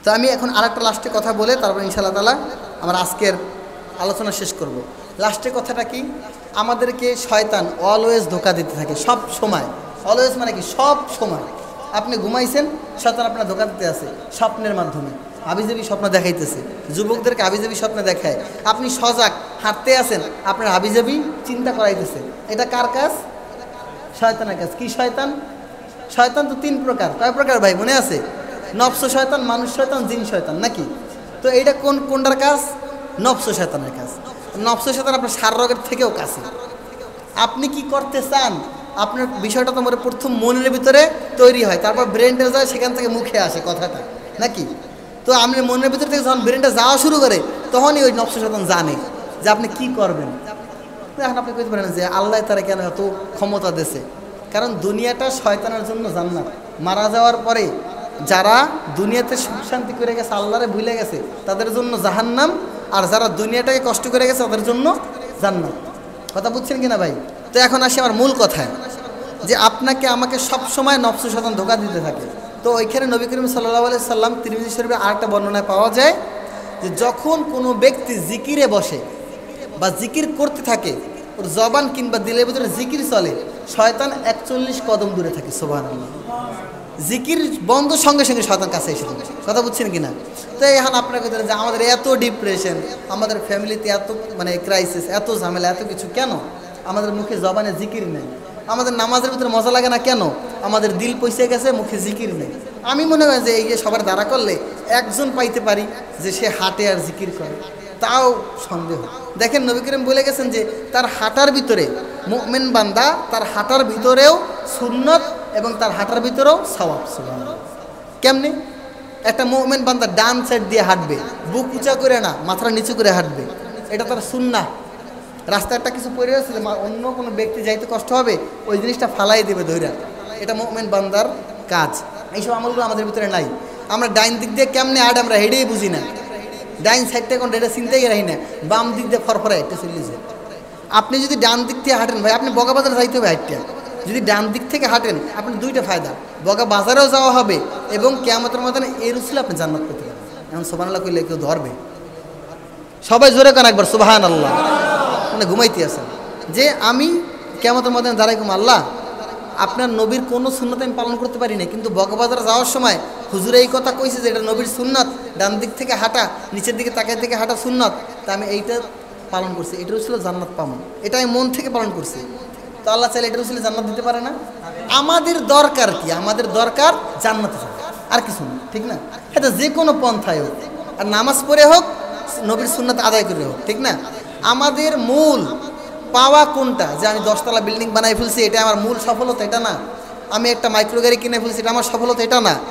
তো আমি এখন আরেকটা লাস্টে কথা বলে তারপর ইনশাআল্লাহ তাআলা আমরা আজকের আলোচনা শেষ করব। লাস্টে কথাটা কি, আমাদেরকে শয়তান অলওয়েজ ধোঁকা দিতে থাকে সব সময়। অলওয়েজ মানে কি, সব সময়। আপনি ঘুমাইছেন, শয়তান আপনার ধোঁকা দিতে আছে স্বপ্নের মাধ্যমে, হাবিজাবি স্বপ্ন দেখাইতেছে, যুবকদেরকে হাবিজাবি স্বপ্ন দেখায়। আপনি সজাগ হাঁটতে আছেন, আপনার হাবিজাবি চিন্তা করাইতেছে। এটা কার কাজ? শয়তানের কাজ। কি শয়তান? শয়তান তো 3 প্রকার। কয় প্রকার ভাই মনে আছে? নফস শয়তান, মানুষ শয়তান, জিন শয়তান, নাকি? তো এইটা কোনটার কাজ? নফস শয়তানের কাজ। নফস শয়তান আপনার সার রোগের থেকেও কাছে। আপনি কি করতে চান, আপনার বিষয়টা তোমার প্রথম মনের ভিতরে তৈরি হয়, তারপর ব্রেনটা যায়, সেখান থেকে মুখে আসে কথাটা, নাকি? তো আপনি মনের ভিতর থেকে যখন ব্রেনটা যাওয়া শুরু করে, তখনই ওই নফস শয়তান জানে যে আপনি কি করবেন। এখন আপনি কইতে পারেন যে আল্লাহ তারা কেন এত ক্ষমতা দিয়েছে? কারণ দুনিয়াটা শয়তানের জন্য জান্নাত। মারা যাওয়ার পরে যারা দুনিয়াতে সুখ শান্তি করে গেছে, আল্লাহরে ভুলে গেছে, তাদের জন্য জাহান্নাম। আর যারা দুনিয়াটাকে কষ্ট করে গেছে, তাদের জন্য জান্নাত। কথা বুঝছেন কিনা ভাই? তো এখন আসি আমার মূল কথায়, যে আপনাকে আমাকে সবসময় নফস শয়তান ধোঁকা দিতে থাকে। তো ওইখানে নবী করিম সাল্লাল্লাহু আলাইহি সাল্লাম তিরমিজি শরীফে আরেকটা বর্ণনায় পাওয়া যায় যে যখন কোনো ব্যক্তি জিকিরে বসে বা জিকির করতে থাকে, ওর জবান কিংবা দিলের ভিতরে জিকির চলে, শয়তান 41 কদম দূরে থাকে। সুবহানাল্লাহ। জিকির বন্ধ সঙ্গে সঙ্গে শয়তান কাছে এসে থাকে। কথা বুঝছেন কিনা? তো এখন আপনাকে বলেন যে আমাদের এত ডিপ্রেশন, আমাদের ফ্যামিলিতে এত ক্রাইসিস, এত ঝামেলা, এত কিছু কেন? আমাদের মুখে জবানে জিকির নেই। আমাদের নামাজের ভিতরে মজা লাগে না কেন? আমাদের দিল পয়সে গেছে, মুখে জিকির নেই। আমি মনে হয় যে এই যে সবার দ্বারা করলে একজন পাইতে পারি যে সে হাঁটে আর জিকির করে, তাও সন্দেহ। দেখেন নবী করিম বলে গেছেন যে তার হাঁটার ভিতরে, মুমিন বান্দা তার হাঁটার ভিতরেও সুন্নত এবং তার হাঁটার ভিতরেও সওয়াব। সুবহানাল্লাহ। কেমনে? একটা মুমিন বান্দা ডান সাইড দিয়ে হাঁটবে, বুক উঁচা করে না, মাথা নিচু করে হাঁটবে, এটা তার সুন্নাহ। রাস্তায় একটা কিছু পড়ে আছে, অন্য কোনো ব্যক্তি যাইতে কষ্ট হবে, ওই জিনিসটা ফালাই দেবে ধইরা, এটা মুমিন বান্দার কাজ। এইসব আমলগুলো আমাদের ভিতরে নাই। আমরা ডাইন দিক দিয়ে কেমনে হাঁটে আমরা হেঁটেই বুঝি না। ডাইন সাইডটা এখন এটা চিন্তাই রাখি না, বাম দিক দিয়ে ফরফরা একটা চলে যায়। আপনি যদি ডান দিক থেকে হাঁটেন ভাই, আপনি বগাবাজার যাইতে হবে হাঁটতে। যদি ডান দিক থেকে হাঁটেন, আপনি দুইটা ফায়দা, বগা বাজারেও যাওয়া হবে এবং কিয়ামতের ময়দানে এর উসিলে আপনি জান্নাত পেতে পারবেন। এখন সুবহানাল্লাহ কইলে কেউ ধরবে? সবাই জোরে কান একবার সুবহানাল্লাহ। মানে ঘুমাইতে আছেন যে আমি কিয়ামতের ময়দানে দাঁড়াই কম, আল্লাহ আপনার নবীর কোনো সুন্নাত আমি পালন করতে পারি না, কিন্তু বগাবাজার যাওয়ার সময় হুজুর এই কথা কইছে যে এটা নবীর সুন্নাত, ডান দিক থেকে হাঁটা, নিচের দিকে তাকাই থেকে হাঁটা সুন্নাত, তা আমি এইটা পালন করছি, এটার উসিলে জান্নাত পাবো, এটা আমি মন থেকে পালন করছি। তো আল্লাহ চাইলে এটার উসিলে জান্নাত দিতে পারে না? আমাদের দরকার কি? আমাদের দরকার জান্নাত, আর কিছু না, ঠিক না? এটা যে কোনো পন্থায় হোক, আর নামাজ পড়ে হোক, নবীর সুন্নাত আদায় করে হোক, ঠিক না? আমাদের মূল পাওয়া কোনটা? যে আমি 10 তলা বিল্ডিং বানাই ফেলছি, এটা আমার মূল সফলতা, এটা না। আমি একটা মাইক্রো গাড়ি কিনে ফেলছি, এটা আমার সফলতা, এটা না।